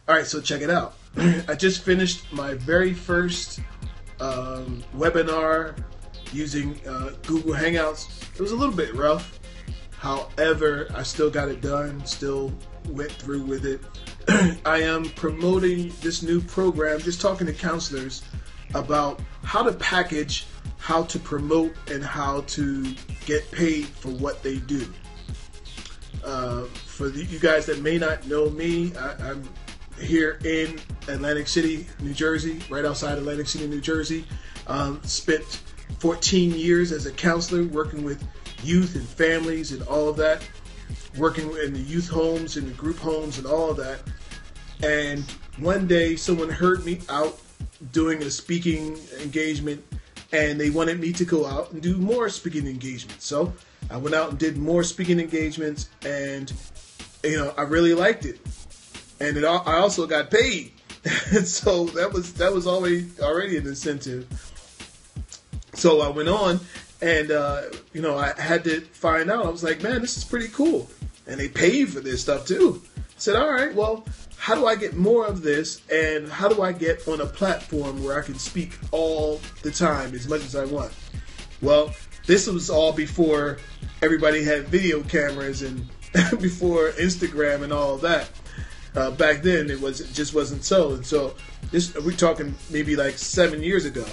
All right, so check it out. I just finished my very first webinar using Google Hangouts. It was a little bit rough. However, I still got it done, still went through with it. I am promoting this new program, just talking to counselors about how to package, how to promote, and how to get paid for what they do. For you guys that may not know me, I'm here in Atlantic City, New Jersey, right outside Atlantic City, New Jersey. Spent 14 years as a counselor working with youth and families and all of that, working in the youth homes and the group homes and all of that. And one day someone heard me out doing a speaking engagement and they wanted me to go out and do more speaking engagements. So I went out and did more speaking engagements, and I really liked it. And I also got paid. So that was already an incentive. So I went on and I had to find out. I was like, man, this is pretty cool. And they pay for this stuff too. I said, all right, well, how do I get more of this, and how do I get on a platform where I can speak all the time as much as I want? Well, this was all before everybody had video cameras and before Instagram and all of that. Back then, it just wasn't so. And so we're talking maybe like 7 years ago.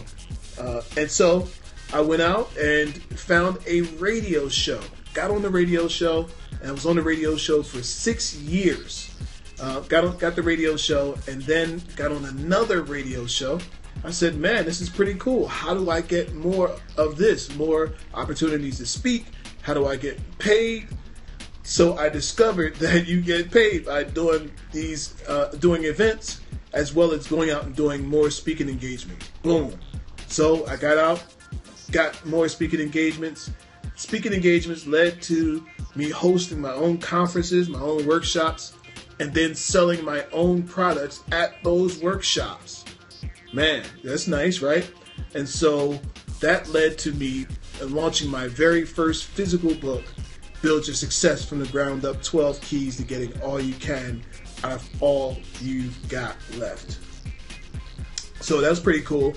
And so I went out and found a radio show. Got on the radio show, and I was on the radio show for 6 years. Got the radio show, and then got on another radio show. I said, man, this is pretty cool. How do I get more of this? More opportunities to speak? How do I get paid? So I discovered that you get paid by doing these, doing events, as well as going out and doing more speaking engagements. Boom. So I got out, got more speaking engagements. Speaking engagements led to me hosting my own conferences, my own workshops, and then selling my own products at those workshops. Man, that's nice, right? And so that led to me launching my very first physical book, Build Your Success from the Ground Up, 12 Keys to Getting All You Can Out of All You've Got Left. So that was pretty cool.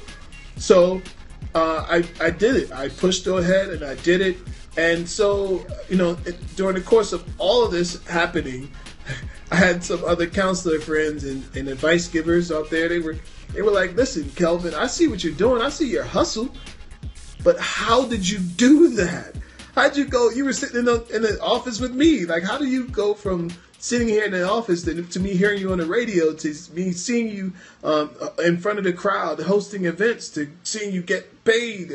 So I did it. I pushed ahead and I did it. And so, during the course of all of this happening, I had some other counselor friends and advice givers out there. They were like, listen, Kelvin, I see what you're doing. I see your hustle. But how did you do that? How'd you go? You were sitting in the office with me. Like, how do you go from sitting here in the office to me hearing you on the radio, to me seeing you in front of the crowd, hosting events, to seeing you get paid,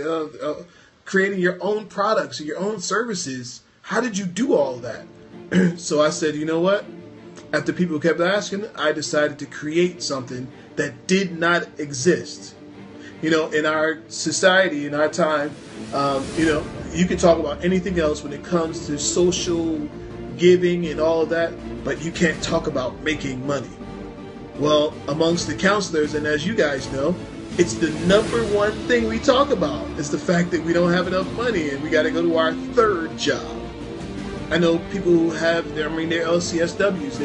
creating your own products or your own services? How did you do all that? So I said, you know what? After people kept asking, I decided to create something that did not exist. In our society, in our time, you can talk about anything else when it comes to social giving and all of that, but you can't talk about making money. Well, amongst the counselors, and as you guys know, it's the number one thing we talk about. It's the fact that we don't have enough money and we got to go to our third job. I know people who have, they're LCSWs.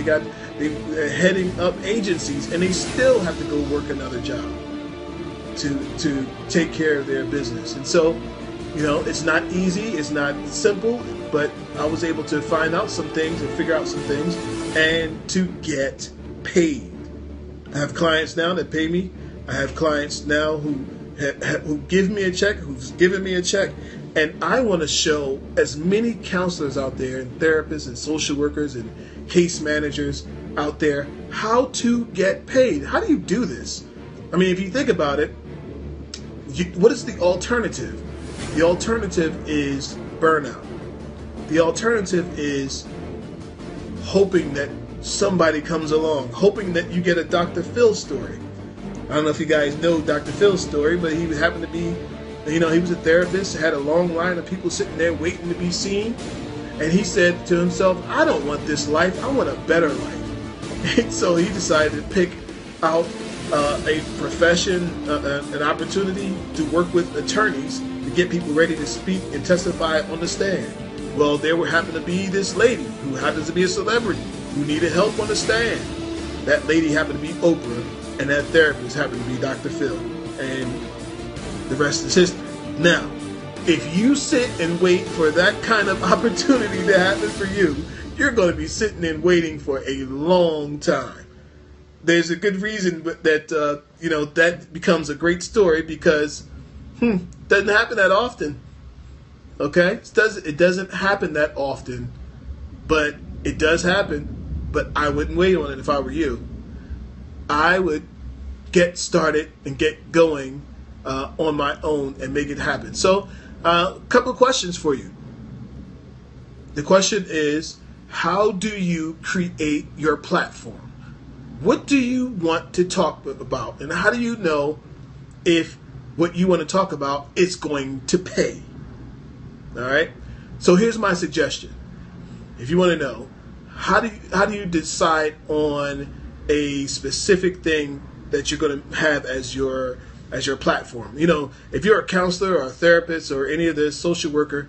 They're heading up agencies, and they still have to go work another job to take care of their business. And so, it's not easy, it's not simple, but I was able to find out some things and figure out some things, and to get paid. I have clients now that pay me. I have clients now who give me a check, who's given me a check. And I want to show as many counselors out there, and therapists and social workers and case managers out there, how to get paid. How do you do this? I mean, if you think about it, what is the alternative? The alternative is burnout. The alternative is hoping that somebody comes along, hoping that you get a Dr. Phil story. I don't know if you guys know Dr. Phil's story, but he happened to be, he was a therapist, had a long line of people sitting there waiting to be seen. And he said to himself, I don't want this life, I want a better life. And so he decided to pick out a profession, an opportunity to work with attorneys to get people ready to speak and testify on the stand. Well, there happened to be this lady who happens to be a celebrity who needed help on the stand. that lady happened to be Oprah, and that therapist happened to be Dr. Phil, and the rest is history. Now, if you sit and wait for that kind of opportunity to happen for you, you're going to be sitting and waiting for a long time. There's a good reason that that becomes a great story, because doesn't happen that often. Okay, it doesn't happen that often, but it does happen. But I wouldn't wait on it if I were you. I would get started and get going on my own and make it happen. So, a couple of questions for you. The question is, how do you create your platform? What do you want to talk about? And how do you know if what you want to talk about is going to pay? All right. So here's my suggestion. If you want to know, how do you decide on a specific thing that you're going to have as your platform? If you're a counselor or a therapist or any of the social worker,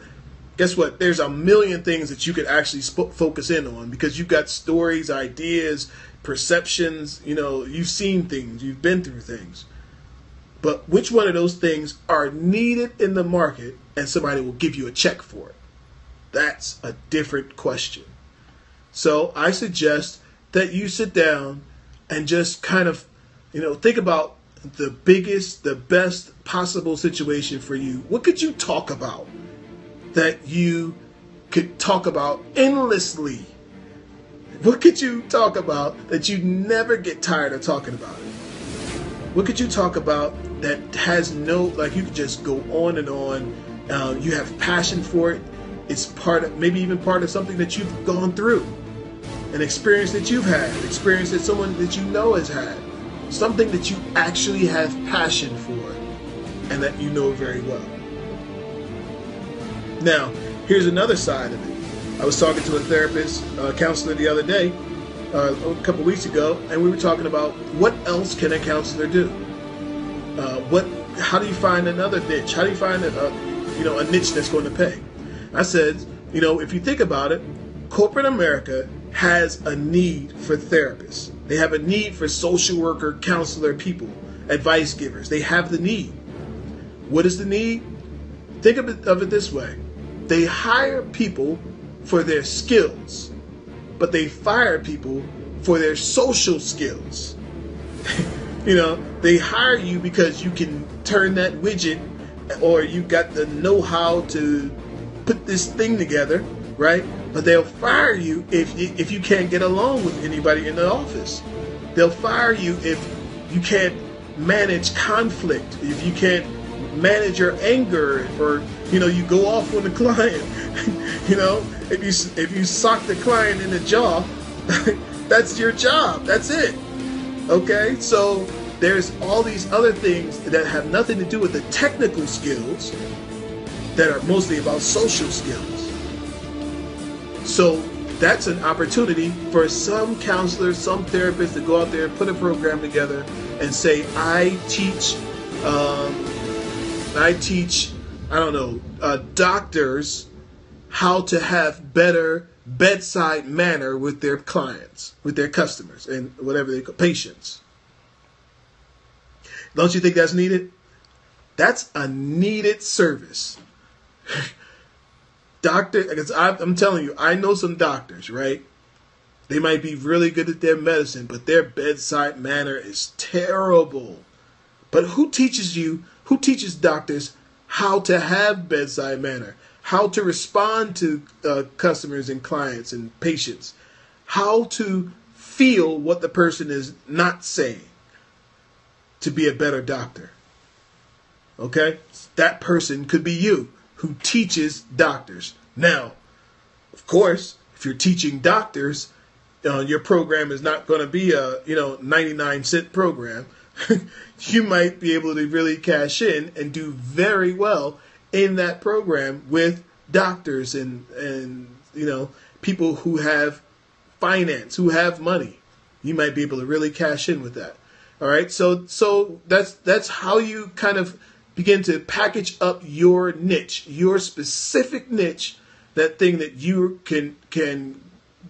guess what? There's a million things that you could actually focus in on, because you've got stories, ideas, perceptions. You've seen things, you've been through things. But which one of those things are needed in the market and somebody will give you a check for it? That's a different question. So I suggest that you sit down and just kind of, think about the biggest, the best possible situation for you. What could you talk about that you could talk about endlessly? What could you talk about that you never get tired of talking about it? What could you talk about that has you could just go on and on. You have passion for it. It's maybe even part of something that you've gone through, an experience that you've had, an experience that someone that you know has had, something that you actually have passion for and that you know very well. Now, here's another side of it. I was talking to a therapist, counselor the other day, a couple weeks ago, and we were talking about what else can a counselor do? How do you find another niche? How do you find a niche that's going to pay? I said, if you think about it, corporate America has a need for therapists. They have a need for social worker, counselor people, advice givers. They have the need. What is the need? Think of it this way. They hire people for their skills, but they fire people for their social skills. They hire you because you can turn that widget, or you got the know-how to put this thing together, right? But they'll fire you if you can't get along with anybody in the office. They'll fire you if you can't manage conflict, if you can't manage your anger, or you go off on the client. If you sock the client in the jaw, that's your job. That's it. Okay? So there's all these other things that have nothing to do with the technical skills, that are mostly about social skills. So that's an opportunity for some counselors, some therapists to go out there, put a program together and say, I teach doctors how to have better bedside manner with their clients, with their customers, and whatever they call patients. Don't you think that's needed? That's a needed service. I'm telling you, I know some doctors, right? They might be really good at their medicine, but their bedside manner is terrible. But who teaches doctors how to have bedside manner, how to respond to customers and clients and patients, how to feel what the person is not saying to be a better doctor? Okay? That person could be you, who teaches doctors. Now, of course, if you're teaching doctors, your program is not going to be a 99-cent program. You might be able to really cash in and do very well in that program with doctors and people who have finance, who have money. You might be able to really cash in with that. All right, so that's how you kind of begin to package up your niche, your specific niche, that thing that you can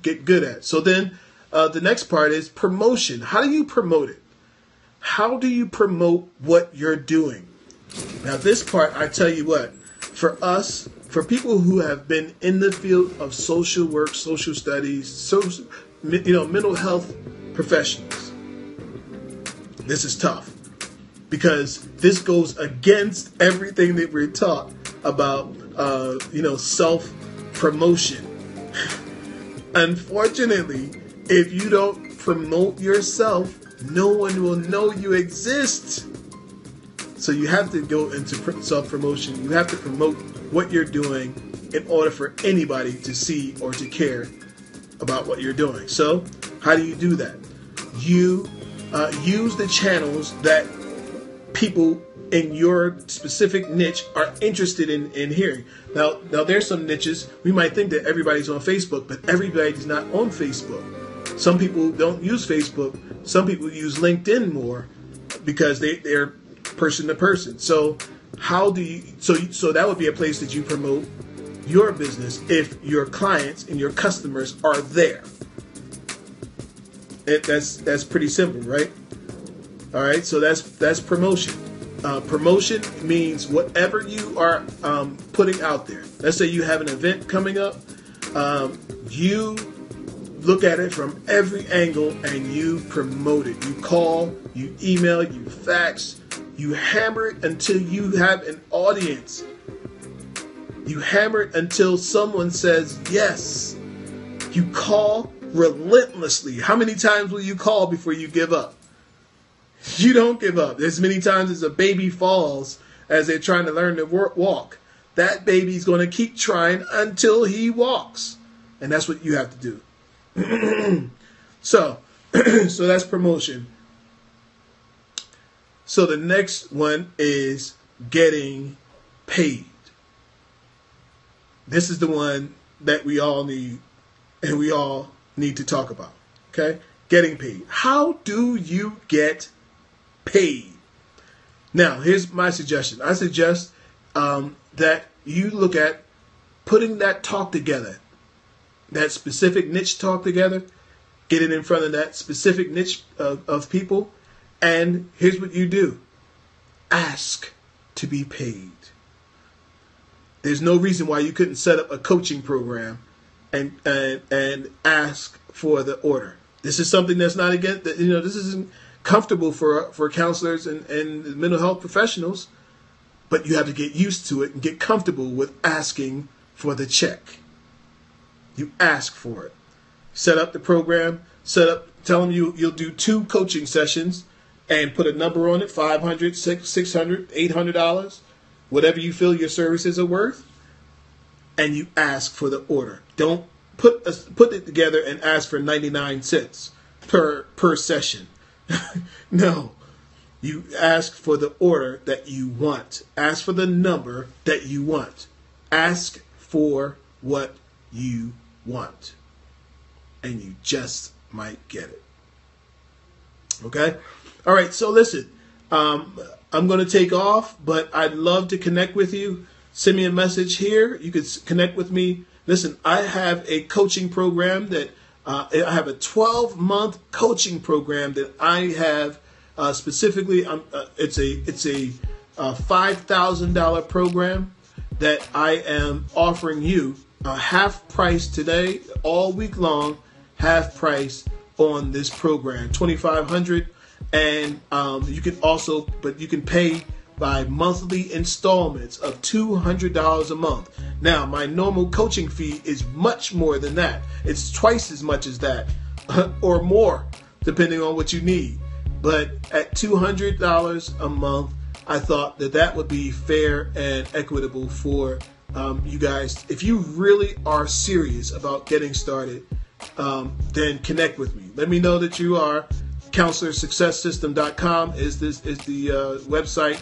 get good at. So then the next part is promotion. How do you promote it? How do you promote what you're doing? Now, this part, I tell you what, for us, for people who have been in the field of social work, social studies, mental health professionals, this is tough because this goes against everything that we're taught about, self-promotion. Unfortunately, if you don't promote yourself, no one will know you exist. So you have to go into self-promotion. You have to promote what you're doing in order for anybody to see or to care about what you're doing. So how do you do that? You use the channels that people in your specific niche are interested in hearing. Now there's some niches. We might think that everybody's on Facebook, but everybody's not on Facebook. Some people don't use Facebook. Some people use LinkedIn more because they're person to person. So how do you? So that would be a place that you promote your business if your clients and your customers are there. That's pretty simple, right? All right. So that's promotion. Promotion means whatever you are putting out there. Let's say you have an event coming up. You look at it from every angle and you promote it. You call, you email, you fax, you hammer it until you have an audience. You hammer it until someone says yes. You call relentlessly. How many times will you call before you give up? You don't give up. As many times as a baby falls as they're trying to learn to walk, that baby's going to keep trying until he walks. And that's what you have to do. So that's promotion. So the next one is getting paid. This is the one that we all need and we all need to talk about. Okay? Getting paid. How do you get paid? Now, here's my suggestion. I suggest that you look at putting that talk together. That specific niche talk together, get it in front of that specific niche of people, and here's what you do. Ask to be paid. There's no reason why you couldn't set up a coaching program and ask for the order. This is something that's not against, this isn't comfortable for counselors and mental health professionals, but you have to get used to it and get comfortable with asking for the check. You ask for it. Set up the program. Tell them you'll do 2 coaching sessions and put a number on it, $500, $600, $800, whatever you feel your services are worth, and you ask for the order. Don't put it together and ask for 99 cents per session. No. You ask for the order that you want. Ask for the number that you want. Ask for what you want, and you just might get it. Okay? All right, so listen, I'm going to take off, but I'd love to connect with you. Send me a message here. You can connect with me. Listen, I have a coaching program that I have a 12-month coaching program that I have specifically. It's a $5,000 program that I am offering you. Half price today, all week long, half price on this program, $2,500, and you can pay by monthly installments of $200 a month. Now, my normal coaching fee is much more than that. It's twice as much as that, or more, depending on what you need. But at $200 a month, I thought that would be fair and equitable for you guys. If you really are serious about getting started, then connect with me. Let me know that you are. CounselorSuccessSystem.com is the website,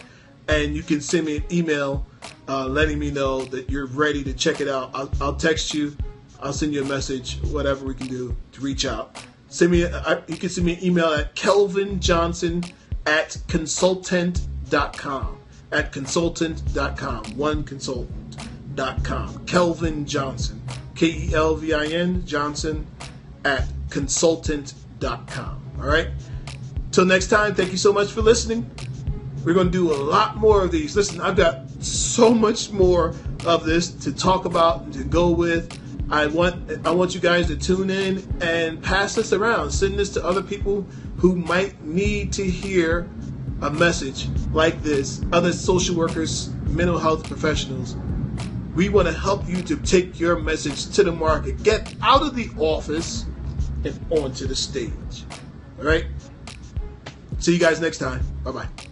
and you can send me an email letting me know that you're ready to check it out. I'll text you. I'll send you a message, whatever we can do to reach out. You can send me an email at kelvinjohnson@consultant.com. At consultant.com. oneconsultant.com. Kelvin Johnson. KELVIN Johnson at consultant.com. All right. Till next time, thank you so much for listening. We're going to do a lot more of these. Listen, I've got so much more of this to talk about and to go with. I want you guys to tune in and pass this around. Send this to other people who might need to hear a message like this. Other social workers, mental health professionals. We want to help you to take your message to the market. Get out of the office and onto the stage. All right? See you guys next time. Bye-bye.